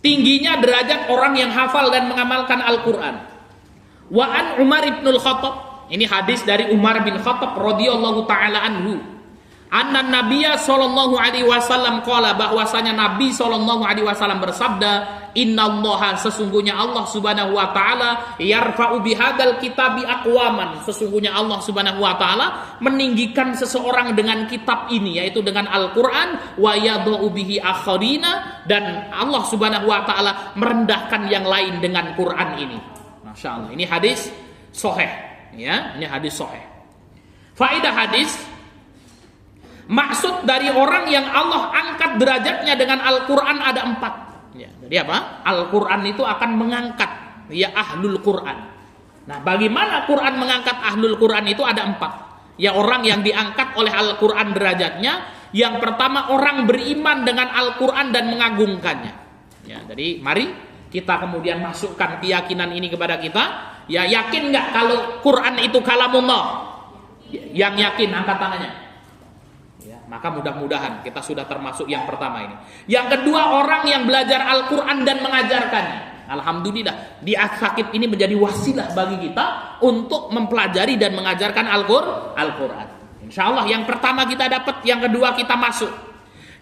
tingginya derajat orang yang hafal dan mengamalkan Al-Quran. Wa an Umar ibnul Khattab, ini hadis dari Umar bin Khattab radhiyallahu taala anhu, anna Nabiyya sallallahu alaihi wasallam qala, bahwasanya Nabi sallallahu alaihi wasallam bersabda, innallaha, sesungguhnya Allah subhanahu wa taala, yarfa'u bihadzal kitabi aqwaman, sesungguhnya Allah subhanahu wa taala meninggikan seseorang dengan kitab ini, yaitu dengan Al-Qur'an, wa yadha'u bihi akharina, dan Allah subhanahu wa taala merendahkan yang lain dengan Quran ini. Masya Allah, ini hadis sahih, ya, ini hadis sahih. Faedah hadis, maksud dari orang yang Allah angkat derajatnya dengan Al-Quran ada 4. Ya, jadi apa? Al-Quran itu akan mengangkat ya ahlul Quran. Nah, bagaimana Quran mengangkat ahlul Quran itu ada 4. Ya, orang yang diangkat oleh Al-Quran derajatnya. Yang pertama, orang beriman dengan Al-Quran dan mengagungkannya. Ya, jadi mari kita kemudian masukkan keyakinan ini kepada kita. Ya, yakin nggak kalau Quran itu kalamullah? Yang yakin angkat tangannya. Maka mudah-mudahan kita sudah termasuk yang pertama ini. Yang kedua, orang yang belajar Al-Quran dan mengajarkannya. Alhamdulillah, di sakit ini menjadi wasilah bagi kita untuk mempelajari dan mengajarkan Al-Quran. Insya Allah yang pertama kita dapat, yang kedua kita masuk.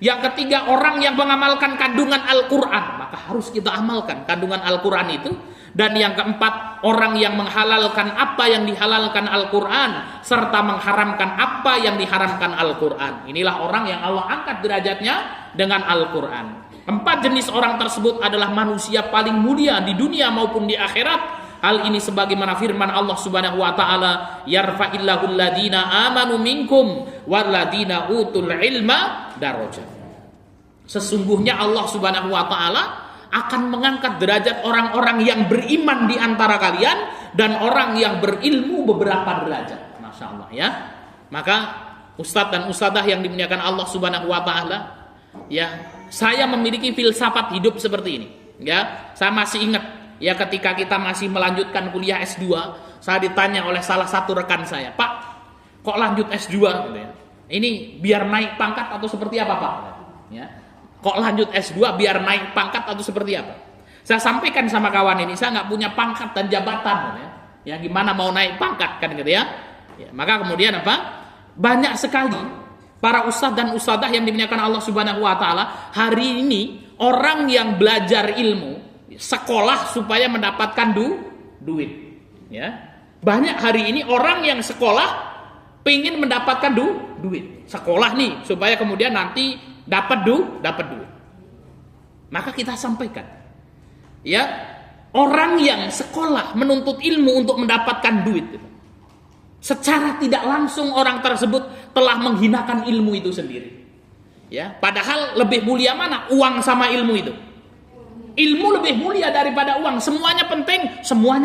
Yang ketiga, orang yang mengamalkan kandungan Al-Quran, maka harus kita amalkan kandungan Al-Quran itu. Dan yang keempat, orang yang menghalalkan apa yang dihalalkan Al-Quran, serta mengharamkan apa yang diharamkan Al-Quran. Inilah orang yang Allah angkat derajatnya dengan Al-Quran. 4 jenis orang tersebut adalah manusia paling mulia di dunia maupun di akhirat. Hal ini sebagaimana firman Allah subhanahu wa ta'ala, yarfa'illahu alladhina amanu minkum walladhina utul ilma darajat. Sesungguhnya Allah subhanahu wa ta'ala akan mengangkat derajat orang-orang yang beriman di antara kalian dan orang yang berilmu beberapa derajat. Masya Allah, ya. Maka ustadz dan ustadzah yang dimuliakan Allah subhanahu wa ta'ala, ya, saya memiliki filsafat hidup seperti ini, ya. Saya masih ingat, ya, ketika kita masih melanjutkan kuliah S2, saya ditanya oleh salah satu rekan saya, Pak, kok lanjut S2? Gitu ya. Ini biar naik pangkat atau seperti apa, Pak? Ya. Kok lanjut S2 biar naik pangkat atau seperti apa? Saya sampaikan sama kawan ini, saya nggak punya pangkat dan jabatan, ya. Ya, gimana mau naik pangkat kan gitu ya? Ya, maka kemudian apa? Banyak sekali para ustadz dan ustadzah yang dimuliakan Allah Subhanahu wa taala hari ini, orang yang belajar ilmu, sekolah supaya mendapatkan duit, ya. Banyak hari ini orang yang sekolah pengen mendapatkan duit. Sekolah nih supaya kemudian nanti dapat duit. Maka kita sampaikan, ya, orang yang sekolah menuntut ilmu untuk mendapatkan duit, secara tidak langsung orang tersebut telah menghinakan ilmu itu sendiri. Ya, padahal lebih mulia mana uang sama ilmu itu? Ilmu lebih mulia daripada uang. Semuanya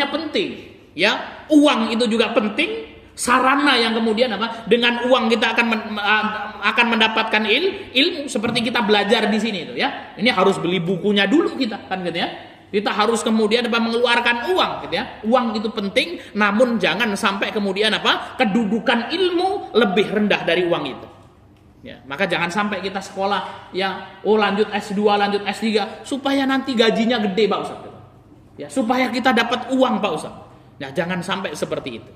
penting. Ya, uang itu juga penting. Sarana yang kemudian apa? Dengan uang kita akan mendapatkan ilmu, seperti kita belajar di sini itu, ya. Ini harus beli bukunya dulu kita, kan gitu ya. Kita harus kemudian mengeluarkan uang, gitu ya. Uang itu penting, namun jangan sampai kemudian kedudukan ilmu lebih rendah dari uang itu. Ya, maka jangan sampai kita sekolah ya, lanjut S2, lanjut S3 supaya nanti gajinya gede, Pak Ustaz. Ya, supaya kita dapat uang, Pak Ustaz. Ya, jangan sampai seperti itu.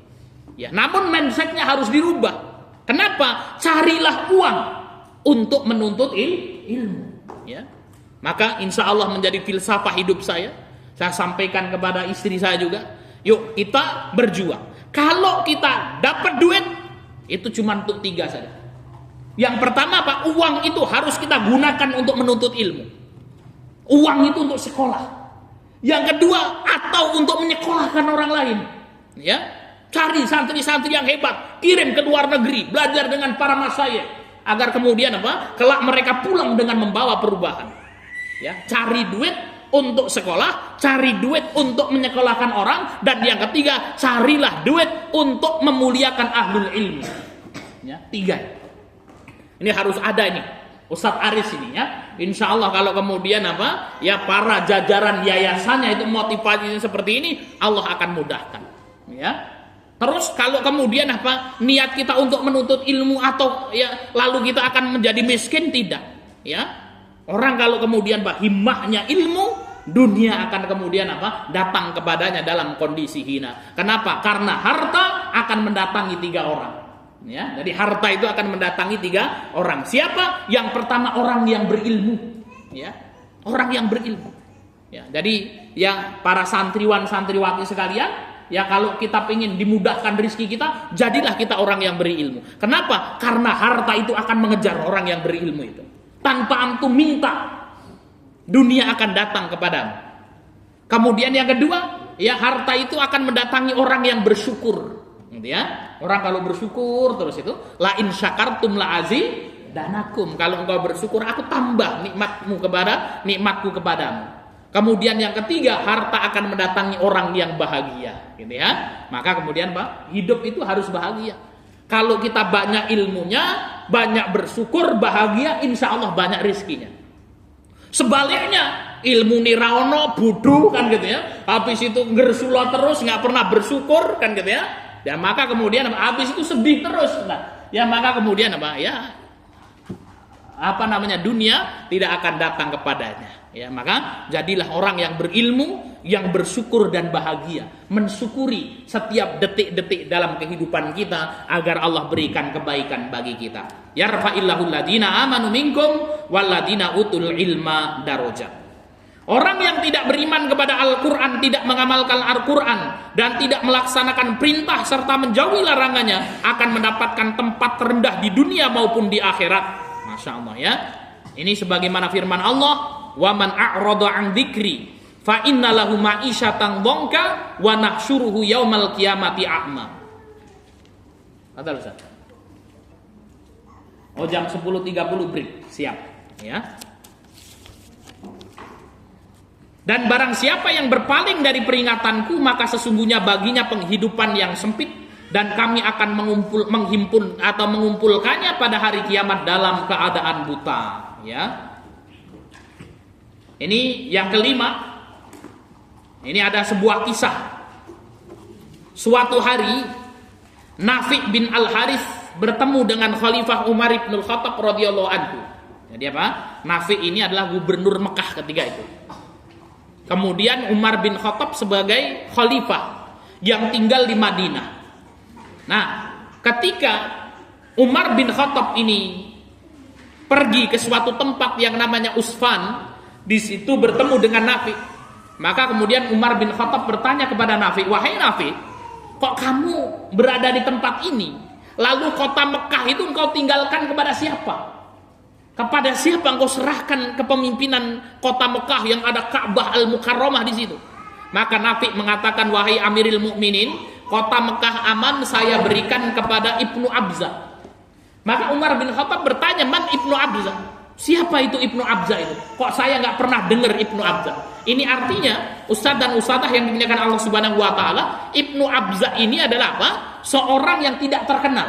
Ya, namun mindsetnya harus dirubah. Kenapa? Carilah uang untuk menuntut ilmu. Ya, maka insya Allah menjadi filsafah hidup saya. Saya sampaikan kepada istri saya juga. Yuk kita berjuang. Kalau kita dapat duit, itu cuma untuk 3 saja. Yang pertama, Pak, uang itu harus kita gunakan untuk menuntut ilmu. Uang itu untuk sekolah. Yang kedua, atau untuk menyekolahkan orang lain. Ya. Cari santri-santri yang hebat, kirim ke luar negeri, belajar dengan para masyayikh, agar kemudian kelak mereka pulang dengan membawa perubahan. Ya, cari duit untuk sekolah, cari duit untuk menyekolahkan orang, dan yang ketiga, carilah duit untuk memuliakan ahlul ilmi. Ya, 3. Ini harus ada ini. Ustadz Aris ini, ya. Insya Allah kalau kemudian ya, para jajaran yayasannya itu motivasinya seperti ini, Allah akan mudahkan. Ya. Terus kalau kemudian niat kita untuk menuntut ilmu atau ya lalu kita akan menjadi miskin, tidak, ya. Orang kalau kemudian himmahnya ilmu, dunia akan kemudian datang kepadanya dalam kondisi hina. Kenapa? Karena harta akan mendatangi 3 orang. Ya, jadi harta itu akan mendatangi 3 orang. Siapa? Yang pertama orang yang berilmu. Ya, orang yang berilmu. Ya, jadi yang para santriwan santriwati sekalian, ya kalau kita ingin dimudahkan rezeki kita, jadilah kita orang yang berilmu. Kenapa? Karena harta itu akan mengejar orang yang berilmu itu. Tanpa antum minta, dunia akan datang kepadamu. Kemudian yang kedua, ya harta itu akan mendatangi orang yang bersyukur. Ya, orang kalau bersyukur terus itu la in syakartum la azidanakum. Kalau engkau bersyukur, aku tambah nikmatku kepadamu. Kemudian yang ketiga, harta akan mendatangi orang yang bahagia, gitu ya. Maka kemudian hidup itu harus bahagia. Kalau kita banyak ilmunya, banyak bersyukur, bahagia, insya Allah banyak rezekinya. Sebaliknya, ilmu niraono, bodoh kan gitu ya. Habis itu ngersula terus, nggak pernah bersyukur kan gitu ya. Ya maka kemudian habis itu sedih terus. Nah, ya maka kemudian dunia tidak akan datang kepadanya. Ya, maka jadilah orang yang berilmu, yang bersyukur dan bahagia, mensyukuri setiap detik-detik dalam kehidupan kita agar Allah berikan kebaikan bagi kita. Yarfa'illahul ladina amanu minkum walladina utul ilma darajat. Orang yang tidak beriman kepada Al-Quran, tidak mengamalkan Al-Quran, dan tidak melaksanakan perintah serta menjauhi larangannya, akan mendapatkan tempat terendah di dunia maupun di akhirat. Masya Allah ya. Ini sebagaimana firman Allah, wa man a'rada an dzikri fa inna lahu ma'isyatan dhanka wa nahsyuruhu yaumal qiyamati a'ma. Kata Ustaz. Oh, jam 10.30 break. Siap ya. Dan barang siapa yang berpaling dari peringatanku, maka sesungguhnya baginya penghidupan yang sempit, dan kami akan mengumpulkannya pada hari kiamat dalam keadaan buta. Ya. Ini yang kelima. Ini ada sebuah kisah. Suatu hari Nafi' bin Al-Harith bertemu dengan Khalifah Umar bin Khattab radhiyallahu anhu. Jadi Nafi' ini adalah gubernur Mekah ketika itu. Kemudian Umar bin Khattab sebagai khalifah yang tinggal di Madinah. Nah, ketika Umar bin Khattab ini pergi ke suatu tempat yang namanya Usfan, di situ bertemu dengan Nafi'. Maka kemudian Umar bin Khattab bertanya kepada Nafi', "Wahai Nafi', kok kamu berada di tempat ini? Lalu kota Mekah itu engkau tinggalkan kepada siapa? Kepada siapa engkau serahkan kepemimpinan kota Mekah yang ada Ka'bah Al-Mukarramah di situ?" Maka Nafi' mengatakan, "Wahai Amiril Mukminin, kota Mekah aman saya berikan kepada Ibnu Abza." Maka Umar bin Khattab bertanya, "Man Ibnu Abza?" Siapa itu Ibnu Abza itu? Kok saya nggak pernah dengar Ibnu Abza? Ini artinya ustadz dan ustadzah yang dimuliakan Allah Subhanahu Wa Taala, Ibnu Abza ini adalah seorang yang tidak terkenal.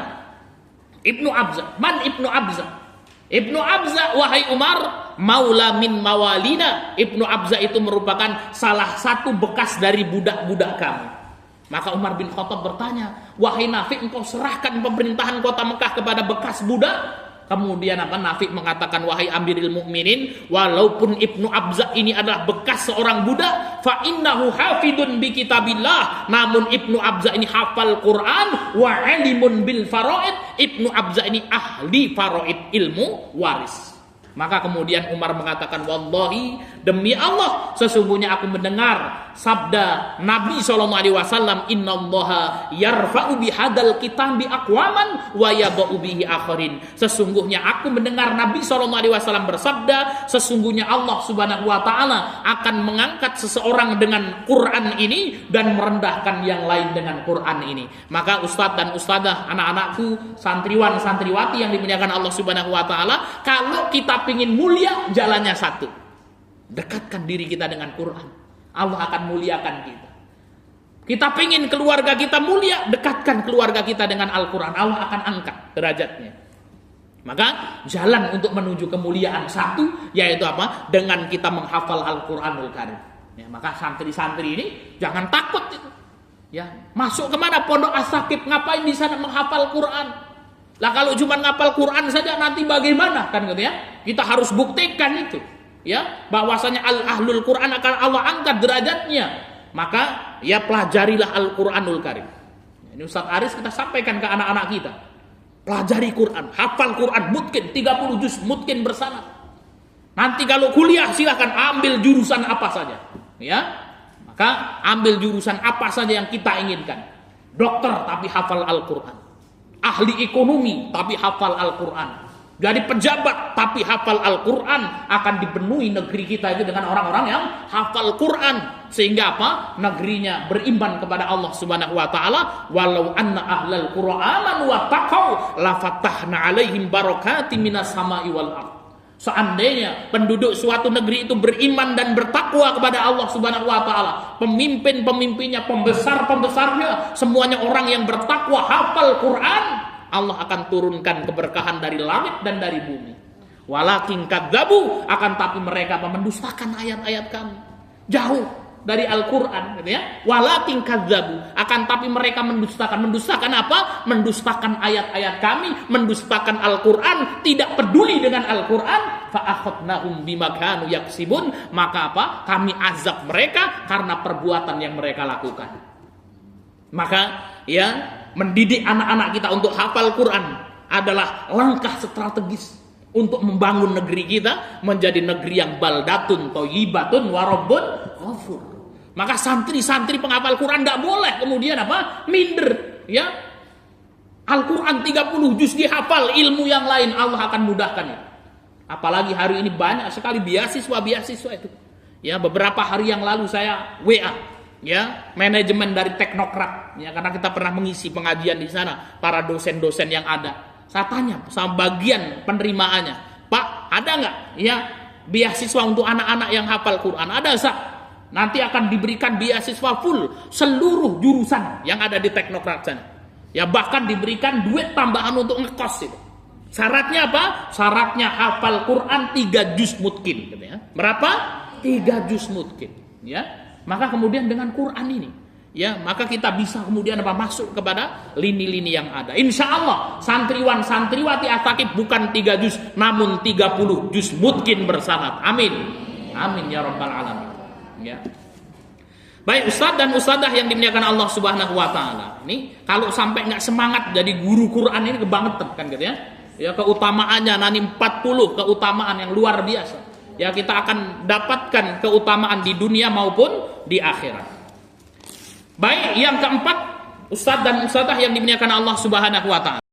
Ibnu Abza, man Ibnu Abza? Ibnu Abza, wahai Umar, maula min mawalina. Ibnu Abza itu merupakan salah satu bekas dari budak-budak kami. Maka Umar bin Khattab bertanya, "Wahai Nafi', engkau serahkan pemerintahan kota Mekah kepada bekas budak?" Kemudian Nafi' mengatakan, "Wahai Amiril Mukminin, walaupun Ibnu Abza ini adalah bekas seorang budak, fa innahu hafidun bi kitabillah, namun Ibnu Abza ini hafal Quran, wa alimun bil faraid." Ibnu Abza ini ahli faraid, ilmu waris. Maka kemudian Umar mengatakan, "Wallahi, demi Allah, sesungguhnya aku mendengar sabda Nabi SAW, innallaha yarfa'u bihadal kitabi aqwaman wa yadha'u bihi akharin." Sesungguhnya aku mendengar Nabi SAW bersabda, sesungguhnya Allah Subhanahu Wa Taala akan mengangkat seseorang dengan Quran ini dan merendahkan yang lain dengan Quran ini. Maka ustadz dan ustadzah, anak-anakku, santriwan santriwati yang dimuliakan Allah Subhanahu Wa Taala, kalau kita ingin mulia, jalannya satu. Dekatkan diri kita dengan Quran. Allah akan muliakan kita. Kita ingin keluarga kita mulia, dekatkan keluarga kita dengan Al-Quran. Allah akan angkat derajatnya. Maka jalan untuk menuju kemuliaan satu, yaitu dengan kita menghafal Al-Quranul Karim. Ya, maka santri-santri ini jangan takut. Ya, masuk kemana? Pondok As-Sakib, ngapain di sana menghafal Quran? Lah kalau cuma ngapal Quran saja nanti bagaimana kan gitu ya? Kita harus buktikan itu. ya, bahwasanya ahlul Quran akan Allah angkat derajatnya, maka ya pelajarilah Al-Quranul Karim. Ini Ustaz Aris kita sampaikan ke anak-anak kita. Pelajari Quran, hafal Quran, mungkin 30 juz, mungkin bersanad. Nanti kalau kuliah silahkan ambil jurusan apa saja, ya. Maka ambil jurusan apa saja yang kita inginkan. Dokter tapi hafal Al-Quran. Ahli ekonomi tapi hafal Al-Quran. Jadi pejabat tapi hafal Al-Quran, akan dipenuhi negeri kita itu dengan orang-orang yang hafal Quran, sehingga apa? Negerinya beriman kepada Allah Subhanahu wa taala. Walau anna ahlal qura amanu wa taqau la fatahna alaihim barakatim minas sama'i wal ardh. Seandainya penduduk suatu negeri itu beriman dan bertakwa kepada Allah Subhanahu wa taala, pemimpin-pemimpinnya, pembesar-pembesarnya, semuanya orang yang bertakwa, hafal Quran, Allah akan turunkan keberkahan dari langit dan dari bumi. Walakin kadzabu, akan tapi mereka mendustakan ayat-ayat kami. Jauh dari Al-Quran, gitu ya. Walakin kadzabu, akan tapi mereka mendustakan. Mendustakan apa? Mendustakan ayat-ayat kami, mendustakan Al-Quran, tidak peduli dengan Al-Quran. Fa akhadnahum bima kanu yaksibun, maka apa? Kami azab mereka karena perbuatan yang mereka lakukan. Maka ya, mendidik anak-anak kita untuk hafal Quran adalah langkah strategis untuk membangun negeri kita menjadi negeri yang baldatun thayyibatun wa rabbun ghafur. Maka santri-santri penghafal Quran tidak boleh kemudian apa? Minder, ya. Al-Quran 30 juz dihafal, ilmu yang lain Allah akan mudahkan ya. Apalagi hari ini banyak sekali beasiswa itu. Ya, beberapa hari yang lalu saya WA, ya, manajemen dari teknokrat, ya, karena kita pernah mengisi pengajian di sana, para dosen-dosen yang ada. Saya tanya sama bagian penerimaannya, Pak, ada nggak ya beasiswa untuk anak-anak yang hafal Quran? Ada, Ustaz. Nanti akan diberikan beasiswa full seluruh jurusan yang ada di teknokrat sana. Ya, bahkan diberikan duit tambahan untuk ngekos itu. Syaratnya apa? Syaratnya hafal Quran 3 juz mungkin, gitu ya. Berapa? 3 juz mungkin, ya. Maka kemudian dengan Quran ini, ya, maka kita bisa kemudian apa? Masuk kepada lini-lini yang ada. Insya Allah santriwan santriwati At-Thaqif bukan 3 juz, namun 30 juz mungkin bersanad. Amin, amin ya rabbal alamin. Ya. Baik Ustadz dan Ustadzah yang dimuliakan Allah Subhanahu wa taala. Ini kalau sampai nggak semangat jadi guru Quran ini kebangetan kan gitu ya. Ya, keutamaannya nanti 40 keutamaan yang luar biasa. Ya, kita akan dapatkan keutamaan di dunia maupun di akhirat. Baik, yang keempat, Ustadz dan Ustadzah yang dimuliakan Allah Subhanahu wa taala.